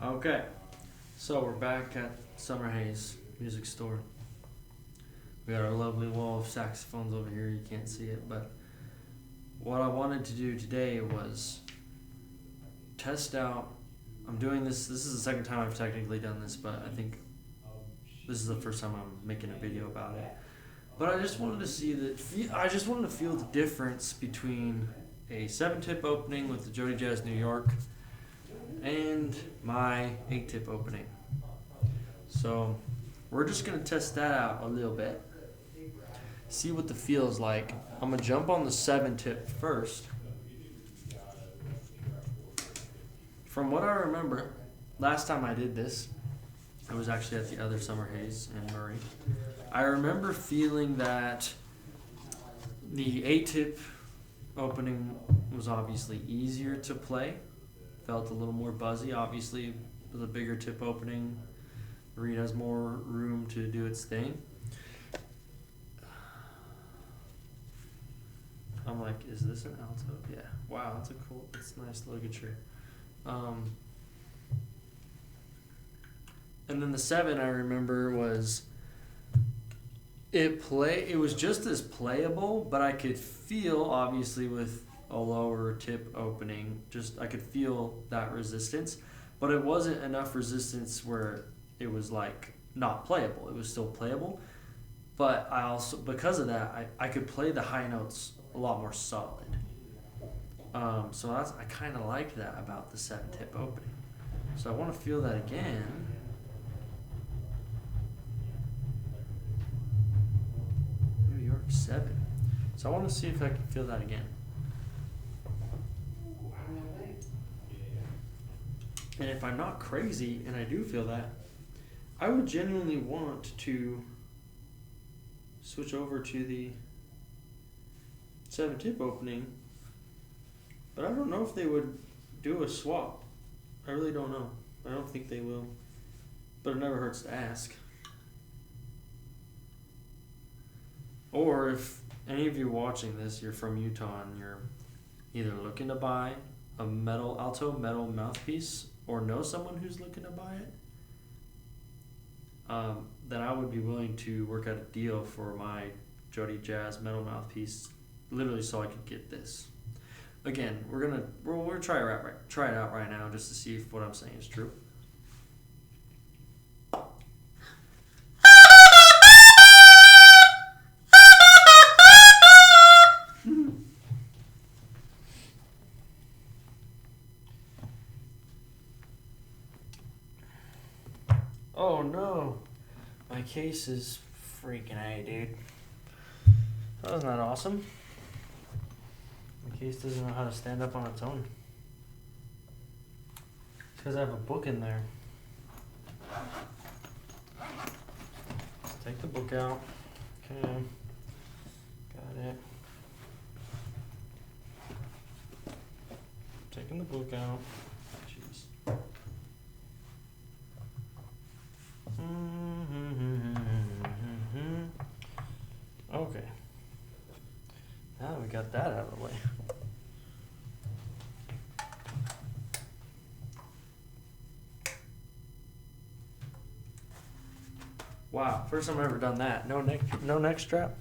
Okay, so we're back at Summer Haze Music Store. We got our lovely wall of saxophones over here. You can't see it, but what I wanted to do today was test out. I'm doing this. This is the second time I've technically done this, but I think this is the first time I'm making a video about it. But I just wanted to see I just wanted to feel the difference between a 7-tip opening with the Jody Jazz New York and my 8-tip opening. So we're just gonna test that out a little bit, see what the feel is like. I'm gonna jump on the 7-tip first. From what I remember, last time I did this, I was actually at the other Summer Haze in Murray. I remember feeling that the 8-tip opening was obviously easier to play. Felt a little more buzzy. Obviously, with a bigger tip opening, the reed has more room to do its thing. I'm like, is this an alto? Yeah. Wow, that's a nice ligature. And then the 7 I remember was it was just as playable, but I could feel, obviously with a lower tip opening, I could feel that resistance, but it wasn't enough resistance where it was like not playable. It was still playable, but I also, because of that, I could play the high notes a lot more solid. So I kind of liked that about the 7-tip opening. So I want to feel that again. New York 7. So I want to see if I can feel that again. And if I'm not crazy and I do feel that, I would genuinely want to switch over to the 7-tip opening, but I don't know if they would do a swap. I really don't know. I don't think they will, but it never hurts to ask. Or if any of you watching this, you're from Utah and you're either looking to buy a alto metal mouthpiece or know someone who's looking to buy it, then I would be willing to work out a deal for my Jody Jazz metal mouthpiece, literally so I could get this. Again, we're gonna try it out right now just to see if what I'm saying is true. Oh no, my case is freaking A, dude. Wasn't that awesome? My case doesn't know how to stand up on its own. It's because I have a book in there. Let's take the book out. Okay, got it. Taking the book out. Jeez. Okay. Now we got that out of the way. Wow, first time I've ever done that. No neck strap.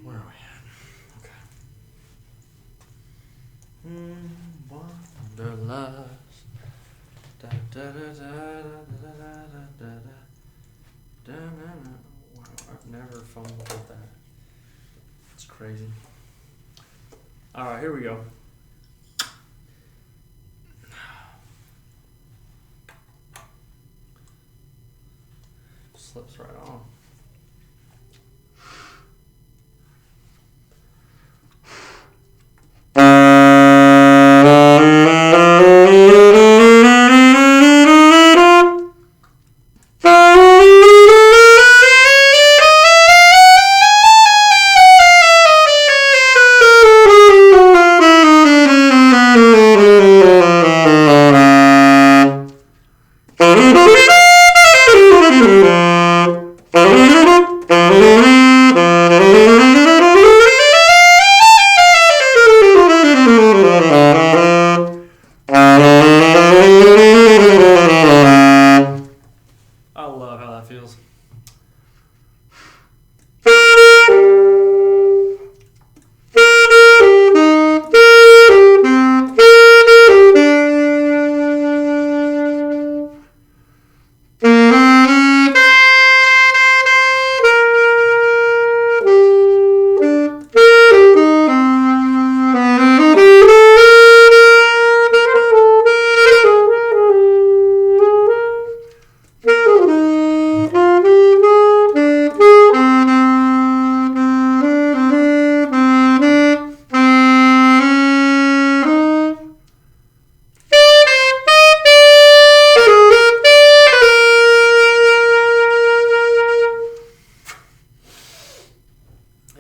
Where are we at? Okay. Wanderlust. Da, da, da, da, da, da, da, da, da, da, da. Wow, I've never fumbled with that. It's crazy. Alright, here we go. Slips right on.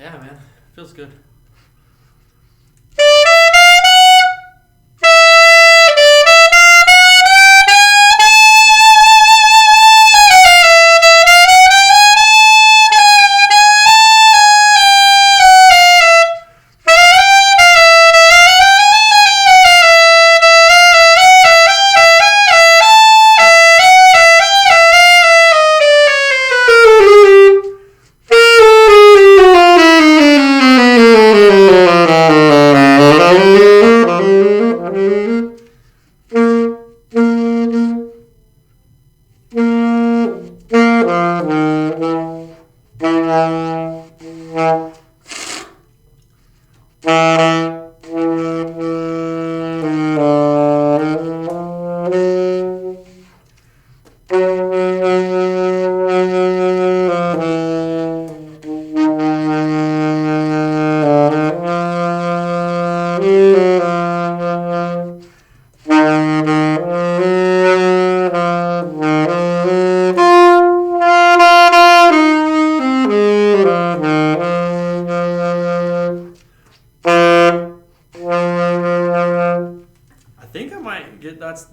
Yeah, man, feels good. I think I might get that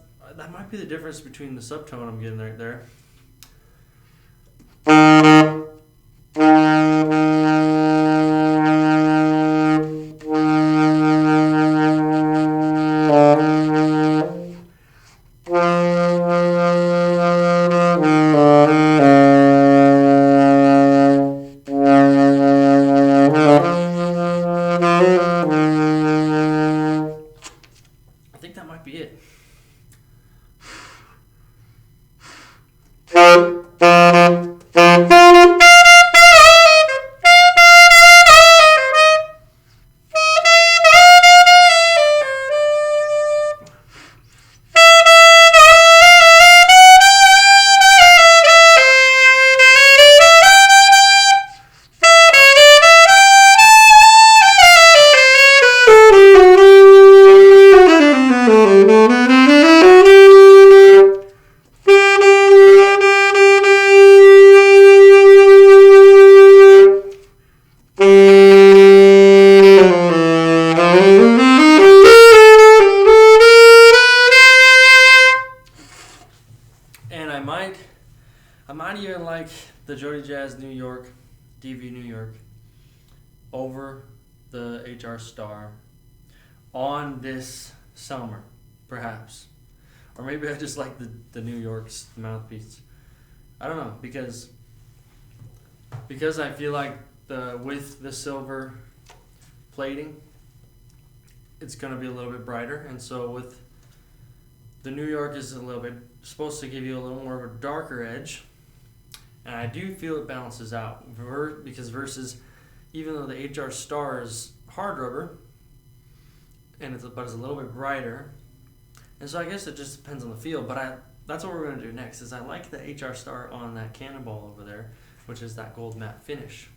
might be the difference between the subtone I'm getting right there. I think that might be it. And I might even like the Jody Jazz New York, DV New York, over the HR Star on this summer, perhaps. Or maybe I just like the New York's mouthpiece. I don't know, because I feel like with the silver plating, it's going to be a little bit brighter. And so with the New York is a little bit supposed to give you a little more of a darker edge, and I do feel it balances out because versus, even though the HR Star is hard rubber, and it's a little bit brighter, and so I guess it just depends on the feel. But that's what we're going to do next. Is I like the HR Star on that Cannonball over there, which is that gold matte finish.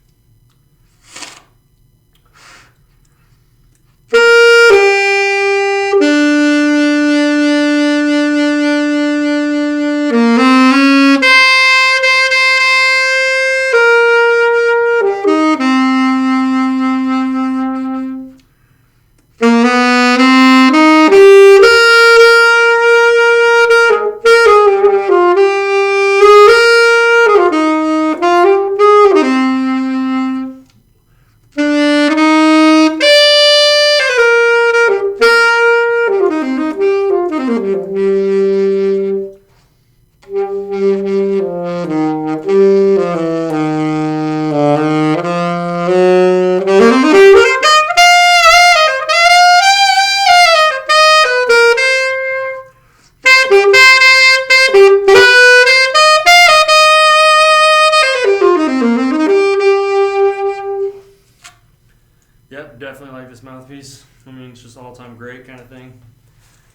Yep, definitely like this mouthpiece. I mean, it's just all-time great kind of thing.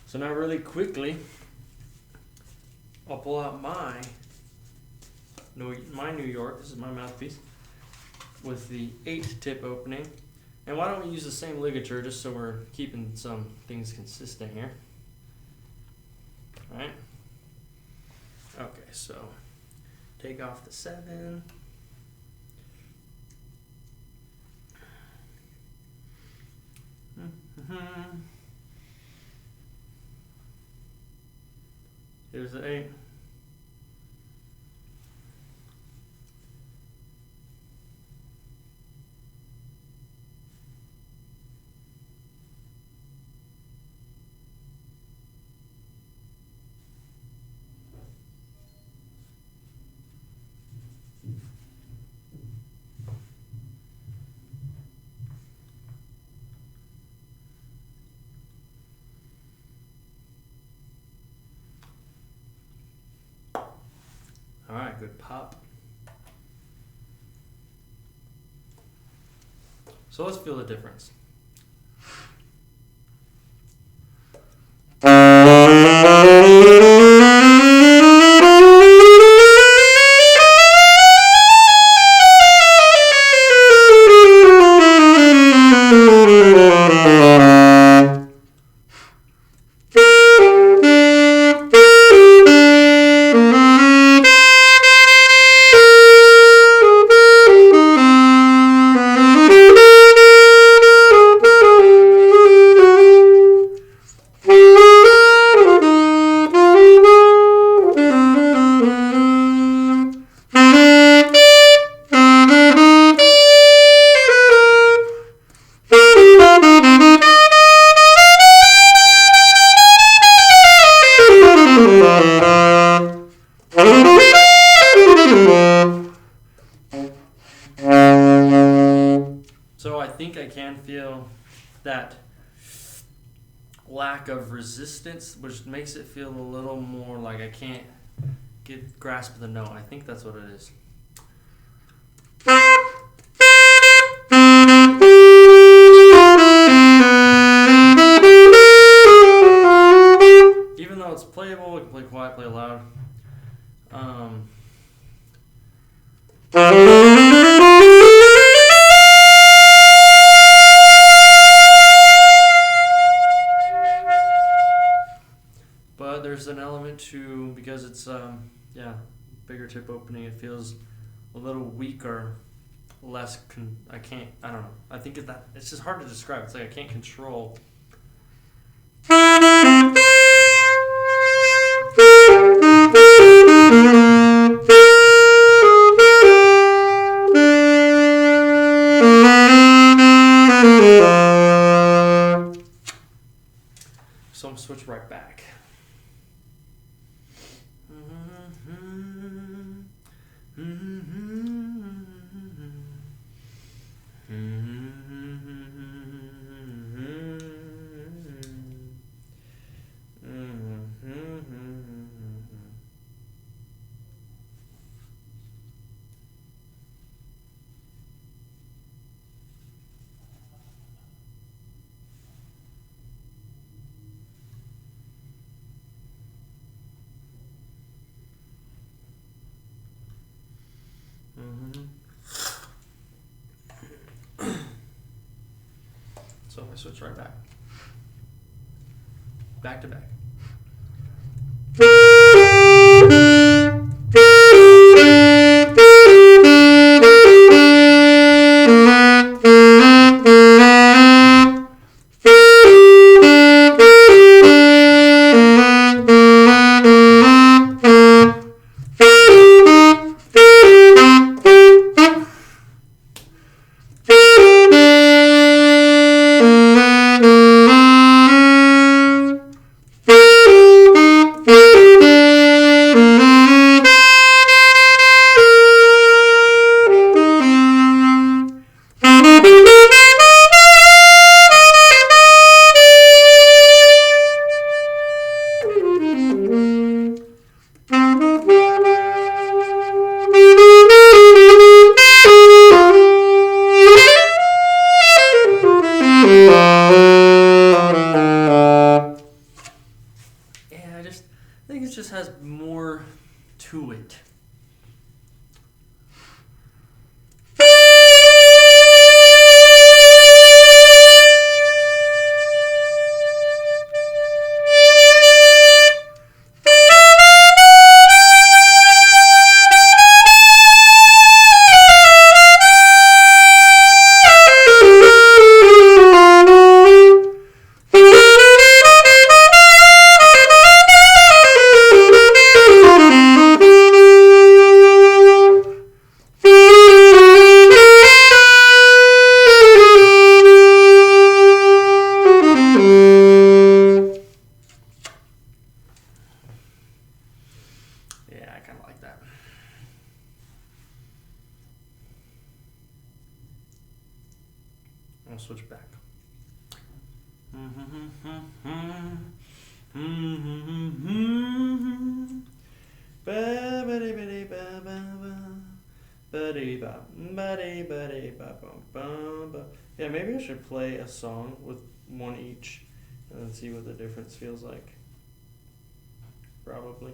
So now really quickly, I'll pull out my New York. This is my mouthpiece with the 8-tip opening. And why don't we use the same ligature just so we're keeping some things consistent here. All right? Okay, so take off the 7. Here's the 8. All right, good pop. So let's feel the difference. So I think I can feel that lack of resistance, which makes it feel a little more like I can't get grasp of the note. I think that's what it is. Even though it's playable, we can play quiet, play loud. But there's an element to, because it's bigger tip opening, it feels a little weaker, less I don't know. I think it's just hard to describe. It's like I can't control. So I'm gonna switch right back. So I switch right back. Back to back. I'll switch back. Yeah, maybe I should play a song with one each and then see what the difference feels like. Probably.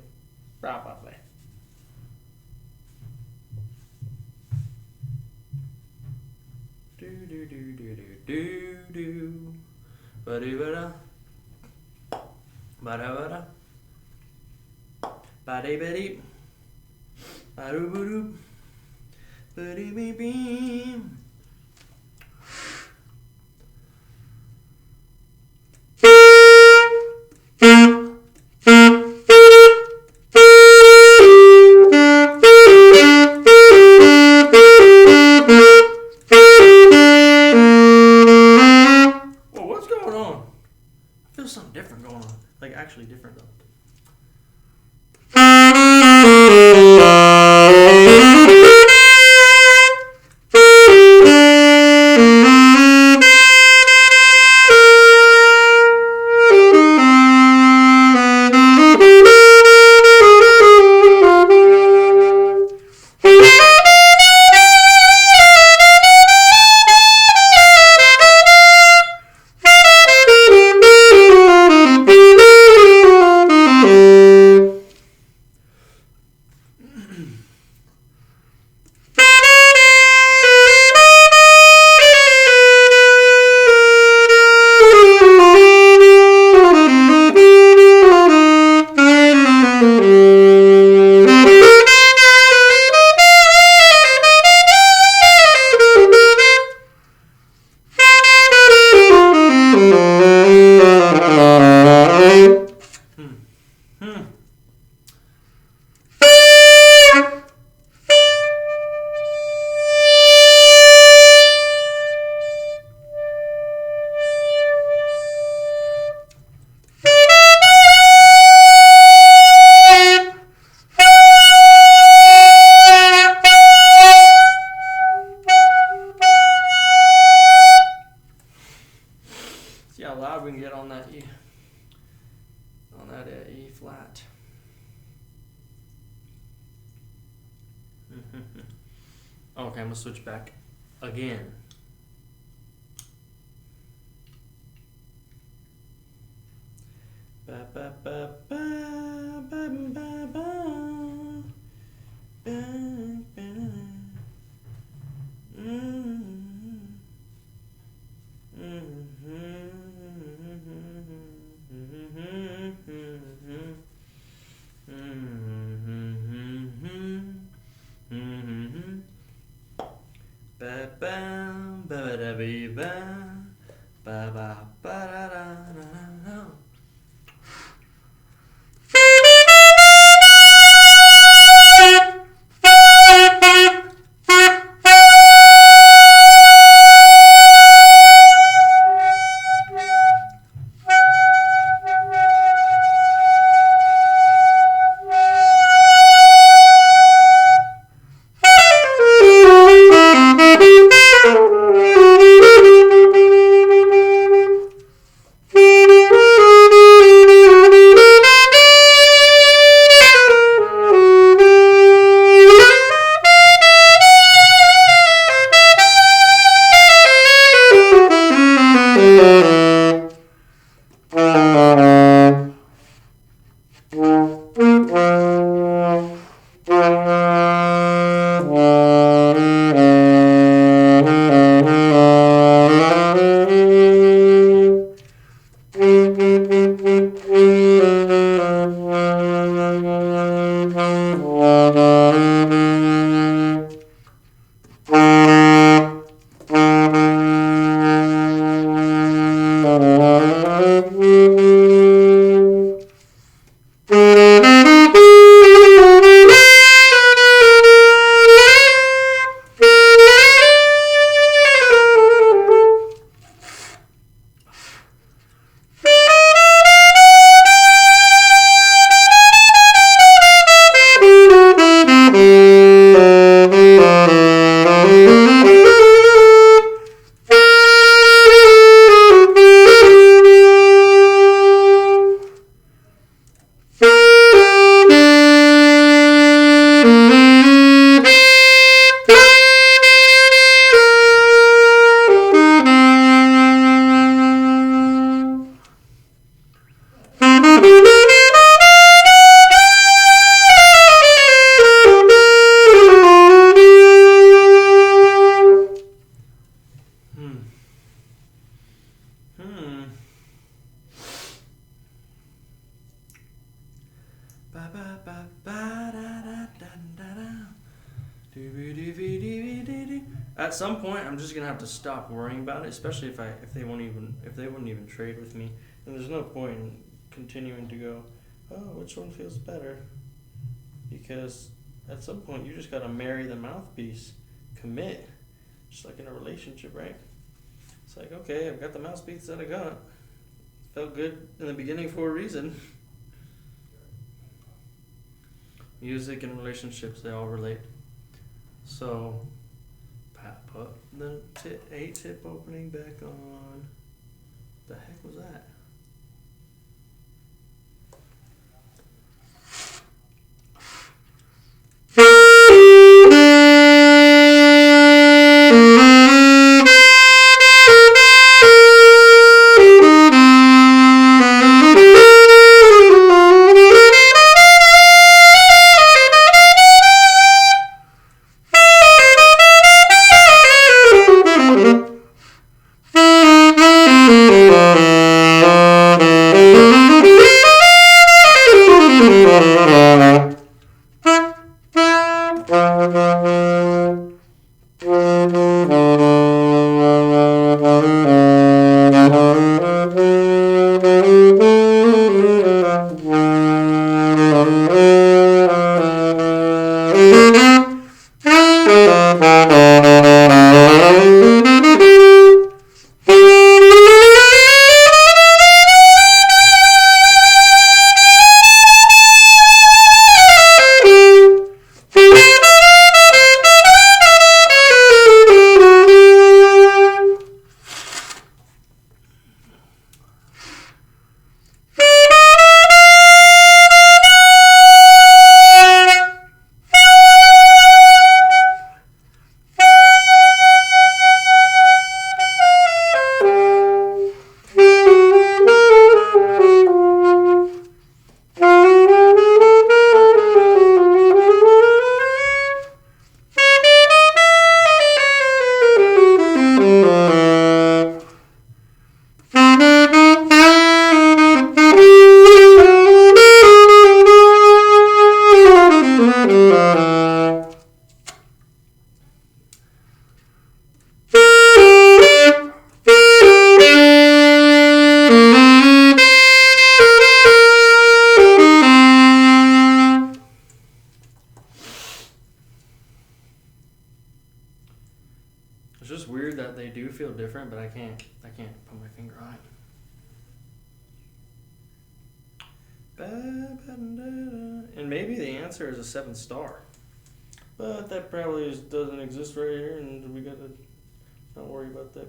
Do do do do do do do. Ba-dee ba-da. Ba-da ba-da. Ba-dee ba-dee. Ba-doo ba-doo. Ba-dee bee-bee. Something different going on. Like, actually different, though. See how loud we can get on that E. On that E flat. Okay, I'm gonna switch back again. Ba ba ba ba ba ba ba ba ba. Ba ba ba da ba ba ba ba da da da. at some point, I'm just gonna have to stop worrying about it, especially if they wouldn't even trade with me. And there's no point in continuing to go, oh, which one feels better? Because at some point, you just gotta marry the mouthpiece, commit, just like in a relationship, right? It's like, okay, I've got the mouthpiece that I got. Felt good in the beginning for a reason. Music and relationships, they all relate. So, put the A-tip opening back on. The heck was that? It's just weird that they do feel different, but I can't put my finger on it. And maybe the answer is a 7-star, but that probably doesn't exist right here, and we gotta not worry about that.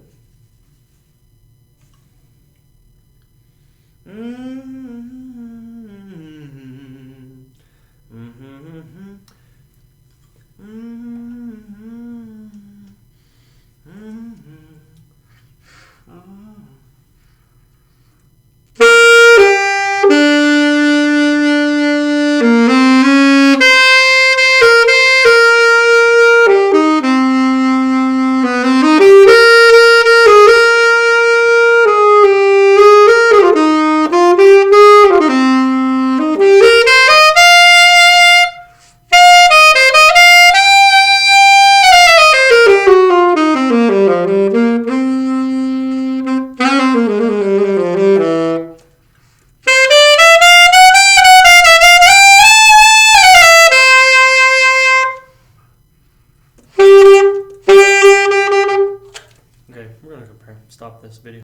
Okay, we're gonna compare. Stop this video.